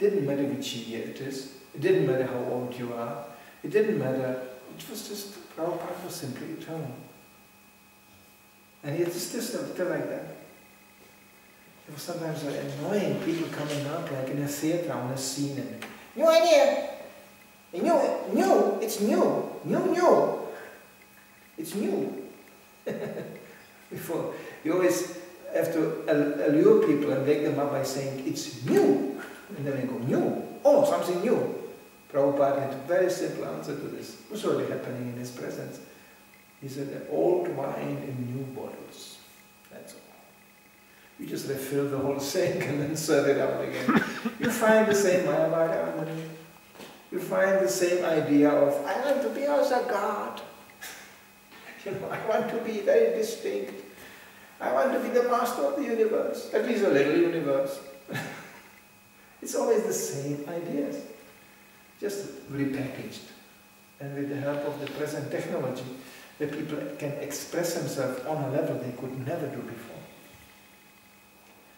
didn't matter which year it is, it didn't matter how old you are, it didn't matter, it was just, Prabhupada was simply eternal. And it's just still like that. It was sometimes like annoying people coming up like in a theatre on a scene and, new idea! New! It's new! New! It's new! Before, you always have to allure people and wake them up by saying, it's new! And then they go, new? Oh, something new! Prabhupada had a very simple answer to this. It was already happening in his presence. He said, old wine in new bottles. That's all. You just refill the whole sink and then serve it out again. You find the same Mayavada harmony. You find the same idea of, I want to be as a God. I want to be very distinct. I want to be the master of the universe, at least a little universe. It's always the same ideas, just repackaged. And with the help of the present technology, the people can express themselves on a level they could never do before.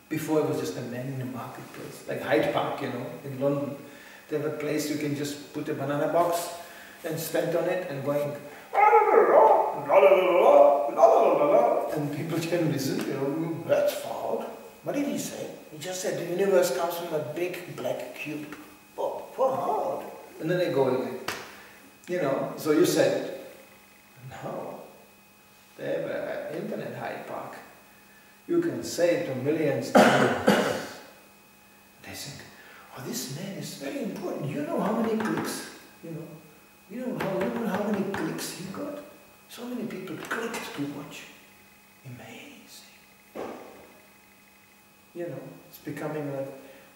Before it was just a man in a marketplace, like Hyde Park, in London. They have a place you can just put a banana box and stand on it and going and people can listen, that's foul. What did he say? He just said the universe comes from a big black cube. Oh, hard. And then they go again. So you said, no, they have an infinite Hyde Park. You can say it to millions of people. They think, oh, this man is very important. You know how many clicks, you know how many clicks he got? So many people clicked to watch. Amazing. It's becoming like,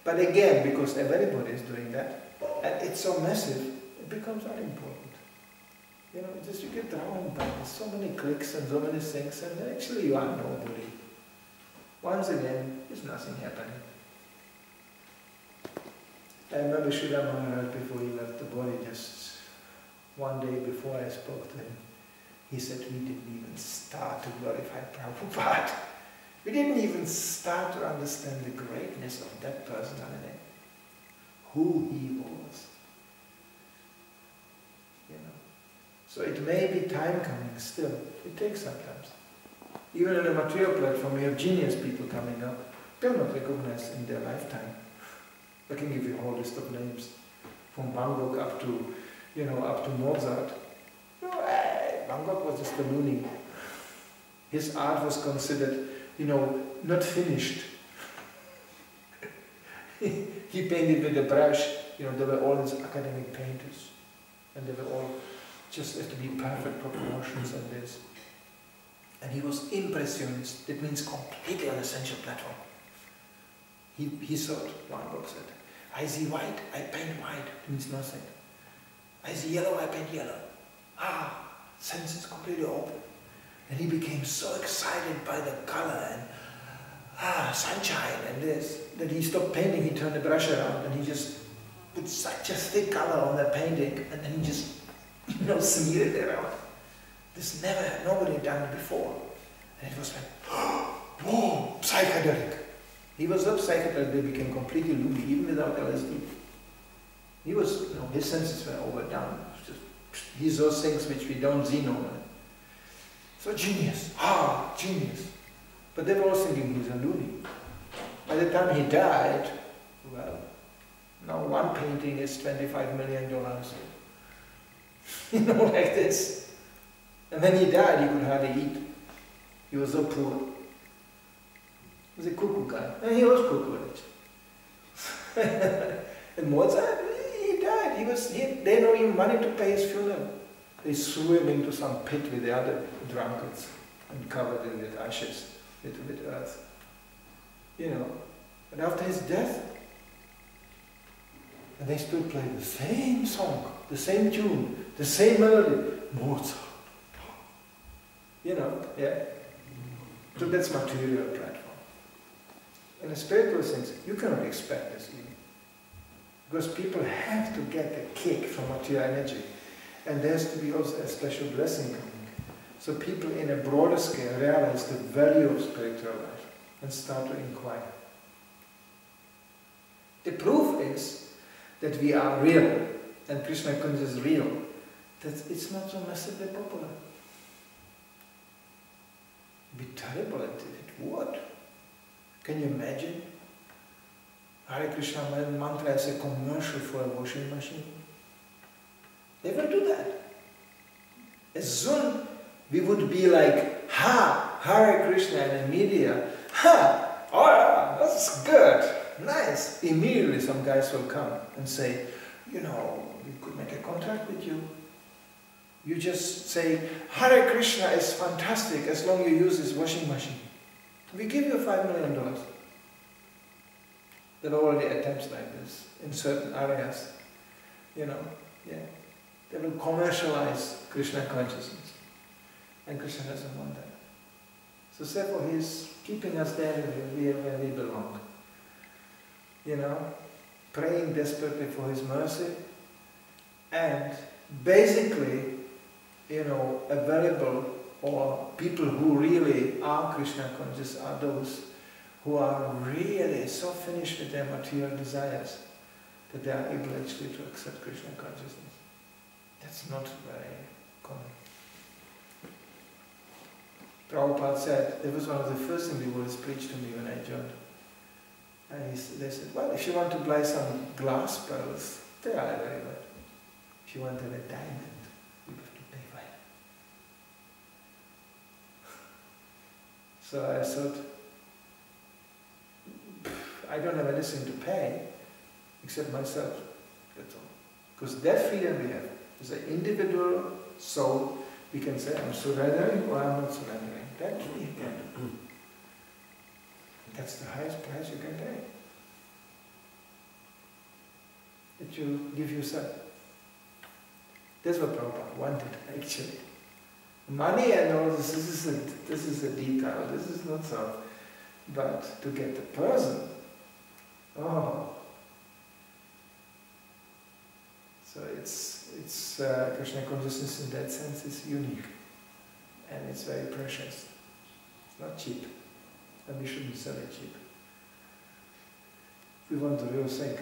but again, because everybody is doing that, and it's so massive, it becomes unimportant. Just you get drowned by so many clicks and so many things, and actually you are nobody. Once again, there's nothing happening. I remember Srila Maharaj, before he left the body, just one day before I spoke to him, he said, we didn't even start to glorify Prabhupada. We didn't even start to understand the greatness of that personality, who he was. So it may be time coming still. It takes sometimes. Even on a material platform, we have genius people coming up. They're not recognized in their lifetime. I can give you a whole list of names, from Van Gogh up to, up to Mozart. Van Gogh was just a loony. His art was considered, not finished. He painted with a brush. They were all his academic painters, and they were all just have to be perfect proportions and this. And he was impressionist. That means completely on essential platform. He thought, Van Gogh said, I see white, I paint white. It means nothing. I see yellow, I paint yellow. Sense is completely open. And he became so excited by the color and sunshine and this, that he stopped painting, he turned the brush around and he just put such a thick color on the painting and then he just, smeared it around. This nobody had done it before. And it was like, whoa, psychedelic. He was so psychedelic they became completely loony, even without LSD. He was, his senses were overdone. He saw things which we don't see normally. So genius, genius. But they were all thinking he's a loony. By the time he died, well, now one painting is $25 million. Like this. And when he died, he could hardly eat. He was so poor. He was a cuckoo guy. And he was cuckoo, actually. And Mozart, he died. They had no even money to pay his funeral. They threw him into some pit with the other drunkards and covered him with ashes, with earth. And after his death, and they still play the same song, the same tune, the same melody. Mozart. Yeah. So that's material platform. And the spiritual things, you cannot expect this even. Because people have to get a kick from material energy. And there has to be also a special blessing coming. So people in a broader scale realize the value of spiritual life and start to inquire. The proof is that we are real and Krishna consciousness is real, that it's not so massively popular. It'd be terrible if it would. Can you imagine? Hare Krishna mantra as a commercial for a washing machine. They will do that. As soon we would be like, ha, Hare Krishna in the media, ha, oh, that's good, nice. Immediately some guys will come and say, you know, we could make a contract with you. You just say, Hare Krishna is fantastic as long as you use this washing machine. We give you $5 million. There are already attempts like this in certain areas. You know, yeah. They will commercialize Krishna consciousness. And Krishna doesn't want that. So therefore he is keeping us there where we belong. You know, praying desperately for his mercy and basically, you know, available, or people who really are Krishna conscious are those who are really so finished with their material desires that they are able actually to accept Krishna consciousness. That's not very common. Prabhupada said, it was one of the first things the Buddhists preached to me when I joined. And they said, well, if you want to buy some glass pearls, they are available. If you want to have a diamond, you have to pay for it. So I thought, I don't have anything to pay except myself, that's all. Because that freedom we have, as an individual soul, we can say, I'm surrendering or I'm not surrendering. That we can do. That's the highest price you can pay. That you give yourself. That's what Prabhupada wanted, actually. Money and all this, this is a detail, this is not so. But to get the person, oh. So it's Krishna consciousness in that sense is unique. And it's very precious. It's not cheap. And we shouldn't sell it cheap. We want the real thing.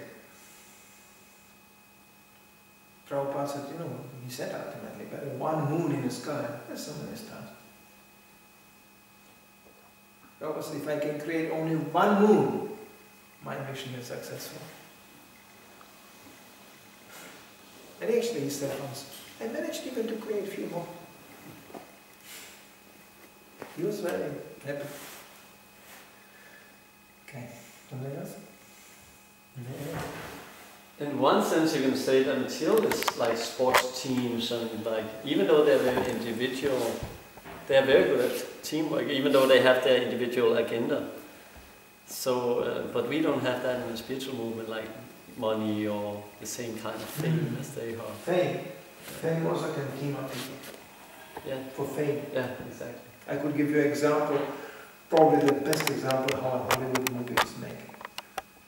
Prabhupada said, you know, he said ultimately, but one moon in the sky, there's so many stars. Prabhupada said, if I can create only one moon, my mission is successful. And actually he said once, I managed even to create a few more. He was very happy. Okay, something else? Yeah. In one sense, you can say that materialists, like sports teams, and like even though they're very individual, they are very good at teamwork. Even though they have their individual agenda. So, but we don't have that in the spiritual movement, like money or the same kind of fame as they have. Fame also can team up people. Yeah. For fame. Yeah, exactly. I could give you an example, probably the best example how a Hollywood movie is made.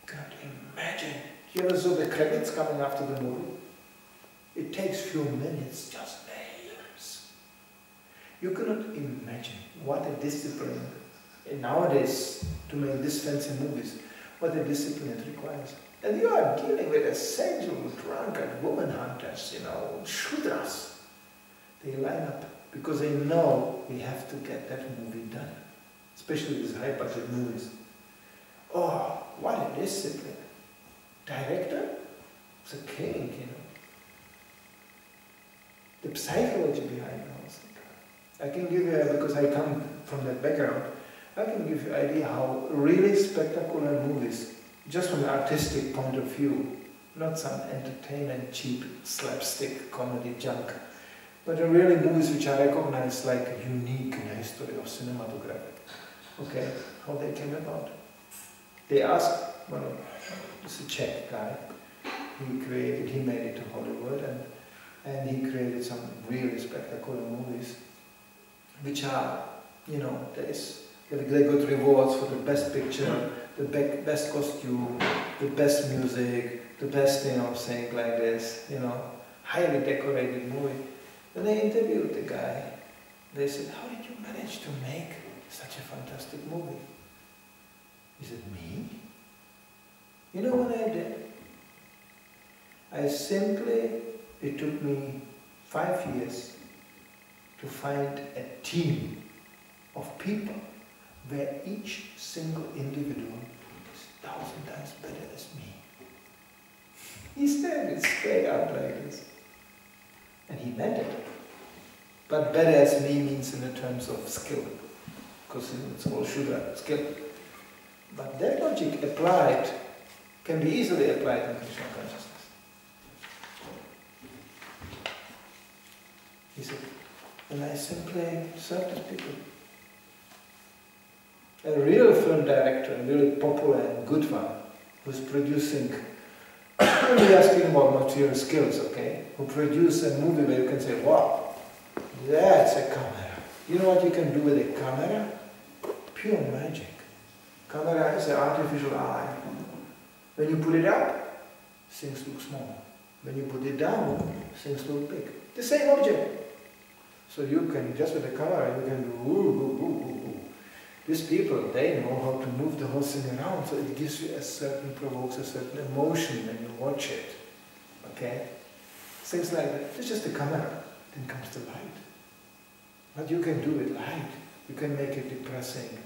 God, imagine. You ever saw the credits coming after the movie? It takes few minutes, just names. You cannot imagine what a discipline nowadays to make this fancy movies, what a discipline it requires. And you are dealing with a sensual, drunkard, woman hunters, you know, shudras. They line up because they know we have to get that movie done, especially these high-budget movies. Oh, what a discipline! Director, it's a king, you know. The psychology behind all this. I can give you, because I come from that background, I can give you an idea how really spectacular movies, just from an artistic point of view, not some entertainment, cheap slapstick comedy junk, but really movies which are recognized like unique in the history of cinematography. Okay, how they came about. They asked, well, this is a Czech guy, he made it to Hollywood and he created some really spectacular movies which are, you know, they got rewards for the best picture, the best costume, the best music, the best, you know, thing like this, you know, highly decorated movie. And they interviewed the guy. They said, how did you manage to make such a fantastic movie? He said, me? You know what I did? It took me 5 years to find a team of people where each single individual is 1,000 times better as me. He said it straight out like this. And he meant it. But better as me means in the terms of skill, because it's all Shudra, skill. But that logic applied can be easily applied in Krishna consciousness. He said, and I simply serve these people. A real film director, a really popular and good one, who's producing, we are speaking about material skills, okay? Who produce a movie where you can say, wow, that's a camera. You know what you can do with a camera? Pure magic. Camera is an artificial eye. When you put it up, things look small. When you put it down, things look big. The same object. So you can, just with the camera, you can do ooh, ooh, ooh, ooh, ooh. These people, they know how to move the whole thing around, so it gives you provokes a certain emotion when you watch it. Okay? Things like that. It's just a camera. Then comes the light. What you can do with light, you can make it depressing.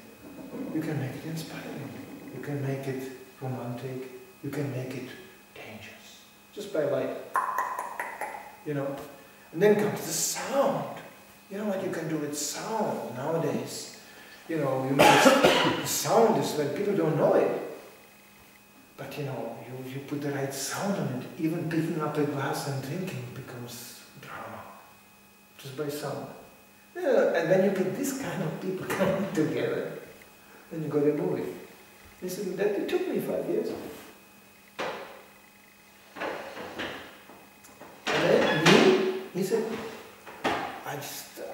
You can make it inspiring. You can make it romantic. You can make it dangerous. Just by light. You know? And then comes the sound. You know what you can do with sound nowadays? You know, the sound is when people don't know it. But you know, you put the right sound on it, even picking up a glass and drinking becomes drama. Just by sound. Yeah, and when you get this kind of people coming together, then you got a movie. Listen, that it took me 5 years. And then he said,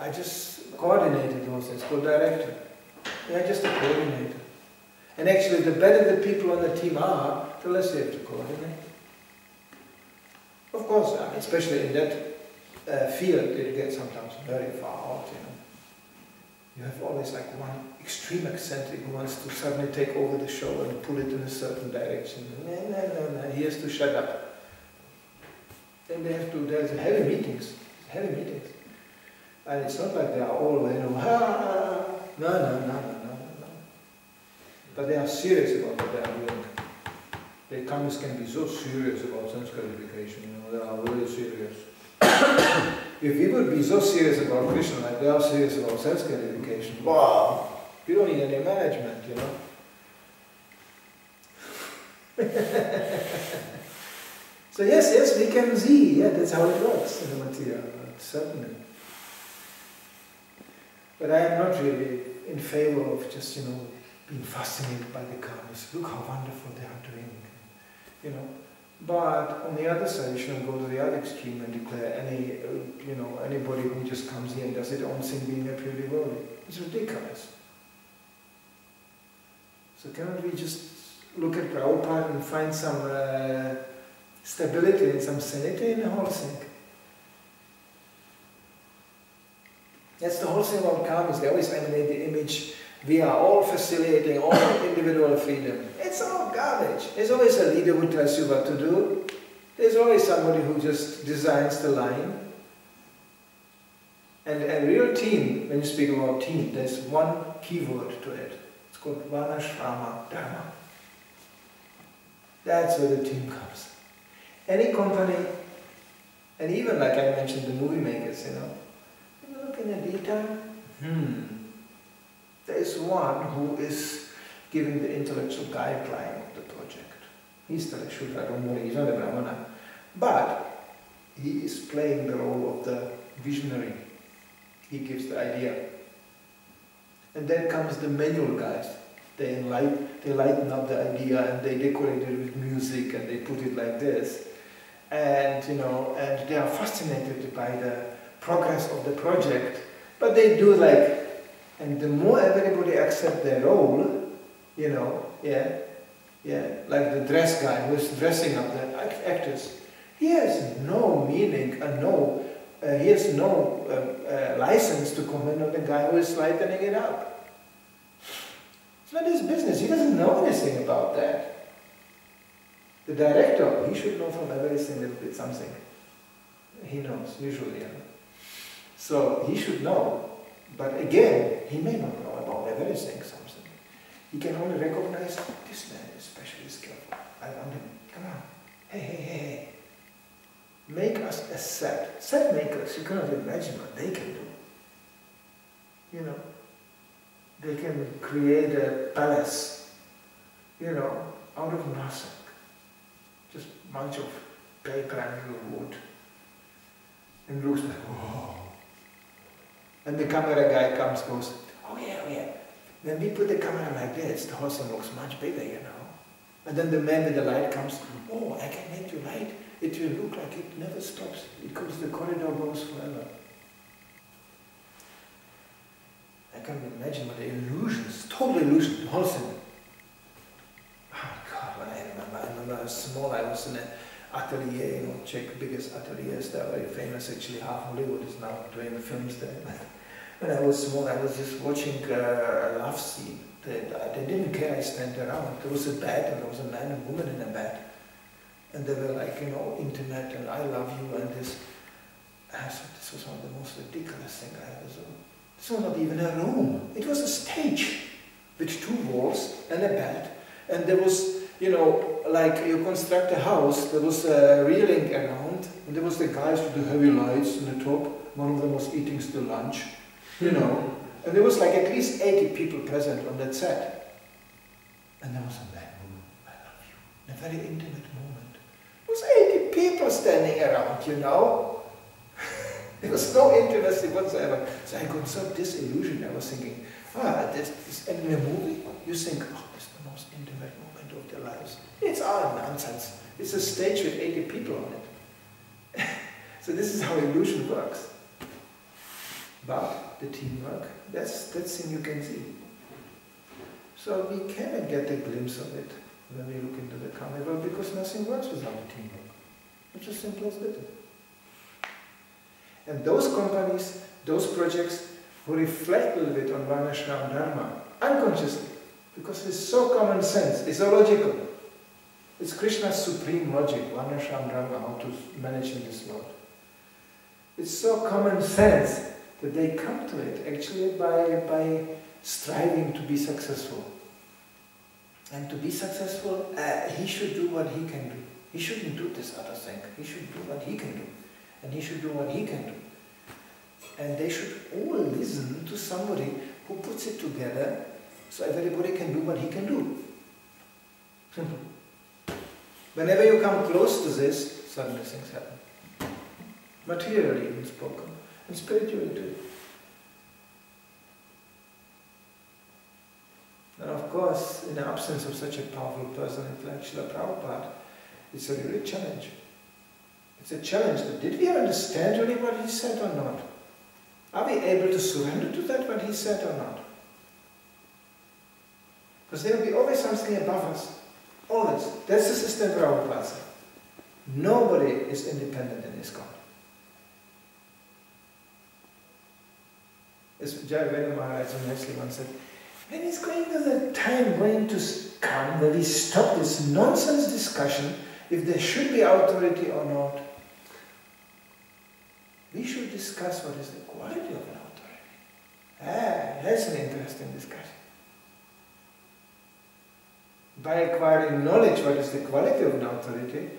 I just coordinated those things, co-director. Yeah, just a coordinator. And actually, the better the people on the team are, the less you have to coordinate. Of course, especially in that field, it gets sometimes very far out, you know. You have always like one extreme eccentric who wants to suddenly take over the show and pull it in a certain direction. No, he has to shut up. Then they have to, there's heavy meetings. And it's not like they are all, you know, no. But they are serious about what they are doing. The communists can be so serious about sense gratification, you know, they are really serious. If we would be so serious about Krishna like they are serious about sense gratification, wow, you don't need any management, you know. So yes, we can see, yeah, that's how it works in the material, certainly. But I am not really in favor of just, you know, being fascinated by the karmas. Look how wonderful they are doing, you know. But on the other side, you shouldn't go to the other extreme and declare anybody who just comes here and does their own thing being a pure devotee. It's ridiculous. So cannot we just look at Prabhupada and find some stability and some sanity in the whole thing? That's the whole thing about karmas. They always emanate the image, we are all facilitating all individual freedom. It's all garbage. There's always a leader who tells you what to do. There's always somebody who just designs the line. And a real team, when you speak about team, there's one keyword to it. It's called Varnashrama Dharma. That's where the team comes. Any company, and even like I mentioned, the movie makers, you know, you look in the detail, there's one who is giving the intellectual guideline of the project. He's the Shudra, don't worry, he's not a Brahmana. But he is playing the role of the visionary. He gives the idea. And then comes the manual guys. They lighten up the idea and they decorate it with music and they put it like this. And you know, and they are fascinated by the progress of the project. But they do like, and the more everybody accepts their role, you know, like the dress guy who is dressing up the actors, he has no meaning and he has no license to comment on the guy who is lightening it up. It's not his business. He doesn't know anything about that. The director, he should know from everything a little bit something. He knows, usually. So he should know. But again, he may not know about everything something. He can only recognize, this man is especially skillful. I want him. Come on. Hey, hey, hey, hey. Make us a set. Set makers, you cannot imagine what they can do. You know, they can create a palace, you know, out of nothing. Just a bunch of paper and wood. And looks like, whoa. And the camera guy comes, goes, oh yeah, oh yeah. When we put the camera like this, the whole thing looks much bigger, you know. And then the man with the light comes, oh, I can make you light. It will look like it never stops, because the corridor goes forever. I can't imagine what the illusions, total illusion, the whole thing. Oh God, when I remember I was small, I was in an atelier, you know, Czech biggest ateliers, they're very famous, actually half Hollywood is now doing films there. When I was small, I was just watching a love scene. They didn't care, I stand around. There was a bed, and there was a man and woman in a bed. And they were like, you know, intimate, and I love you, and this. And I thought this was one of the most ridiculous things I ever saw. This was not even a room. It was a stage with 2 walls and a bed. And there was, you know, like you construct a house, there was a railing around, and there was the guys with the heavy lights on the top. One of them was eating still lunch, you know. And there was like at least 80 people present on that set. And there was a man, I love you, in a very intimate moment. There was 80 people standing around, you know. There was no intimacy whatsoever. So I got so disillusioned. I was thinking, this, and in a movie, you think, oh, this is the most intimate moment of their lives. It's all nonsense. It's a stage with 80 people on it. So this is how illusion works. But the teamwork, that's thing you can see. So we cannot get a glimpse of it when we look into the carnival, because nothing works without teamwork. It's as simple as that. And those companies, those projects, who reflect a little bit on Varnashram Dharma, unconsciously, because it's so common sense, it's so logical. It's Krishna's supreme logic, Varnashram Dharma, how to manage in this world. It's so common sense that they come to it actually by striving to be successful. And to be successful, he should do what he can do. He shouldn't do this other thing. He should do what he can do. And he should do what he can do. And they should all listen to somebody who puts it together so everybody can do what he can do. Simple. Whenever you come close to this, suddenly things happen. Materially even spoken, and spiritually too. And of course, in the absence of such a powerful person like Srila Prabhupada, it's a real challenge. It's a challenge. Did we understand really what he said or not? Are we able to surrender to that, what he said or not? Because there will be always something above us. Always. That's the system Prabhupada said. Nobody is independent in this God. As Jayaveda Maharaj nicely once said, when is the time going to come when we stop this nonsense discussion if there should be authority or not? We should discuss what is the quality of an authority. That's an interesting discussion. By acquiring knowledge what is the quality of an authority,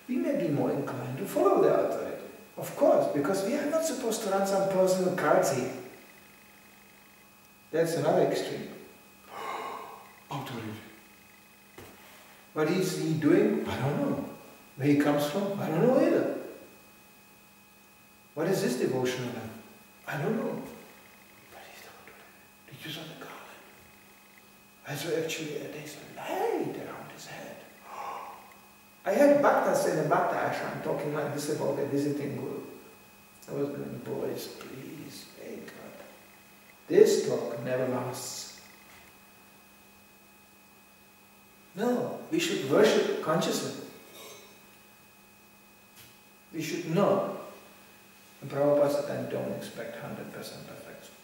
we may be more inclined to follow the authority. Of course, because we are not supposed to run some personal cards here. That's another extreme. Authority. What is he doing? I don't know. Where he comes from? I don't know either. What is his devotional life? I don't know. But he's the authority. Did you saw the garland? I saw actually there's a light around his head. I had bhaktas in the bhakta ashram talking like this about a visiting guru. I was going, boys, please, wake up. This talk never lasts. No, we should worship consciously. We should know. And Prabhupada said, and don't expect 100% perfection.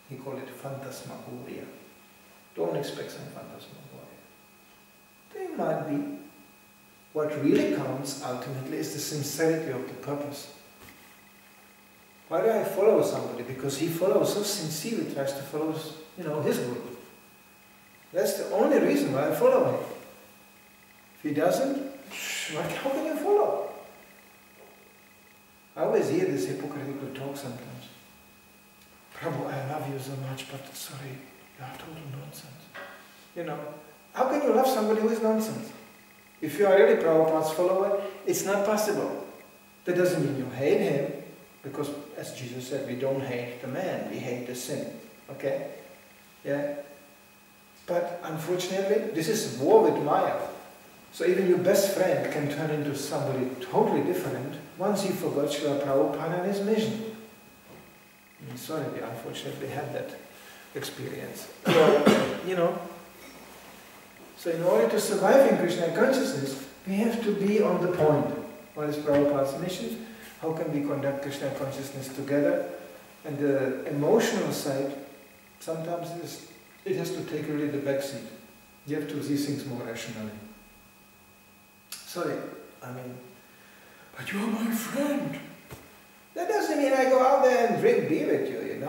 He called it phantasmagoria. Don't expect some phantasmagoria. They might be, What really counts ultimately is the sincerity of the purpose. Why do I follow somebody? Because he follows so sincerely, tries to follow, his guru. That's the only reason why I follow him. If he doesn't, how can you follow? I always hear this hypocritical talk sometimes. Prabhu, I love you so much, but sorry, you are total nonsense. How can you love somebody who is nonsense? If you are really Prabhupada's follower, it's not possible. That doesn't mean you hate him, because as Jesus said, we don't hate the man, we hate the sin. Okay? Yeah? But unfortunately, this is war with Maya. So even your best friend can turn into somebody totally different once he forgot Srila Prabhupada and his mission. I'm sorry, we unfortunately had that experience. So in order to survive in Krishna consciousness, we have to be on the point. What is Prabhupada's mission? How can we conduct Krishna consciousness together? And the emotional side, sometimes it has to take really the back seat. You have to see things more rationally. Sorry, but you are my friend. That doesn't mean I go out there and drink beer with you,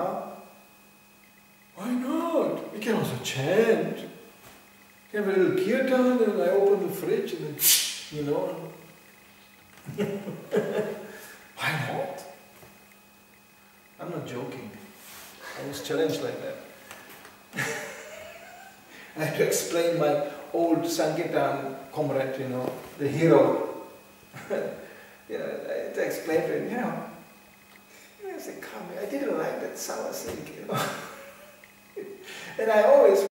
Why not? We can also chant. We have a little kirtan and I open the fridge and then, Why not? I'm not joking. I was challenged like that. I had to explain my old Sankirtan comrade, the hero. I had to explain to him, I said, come, I didn't like that sour thing, And I always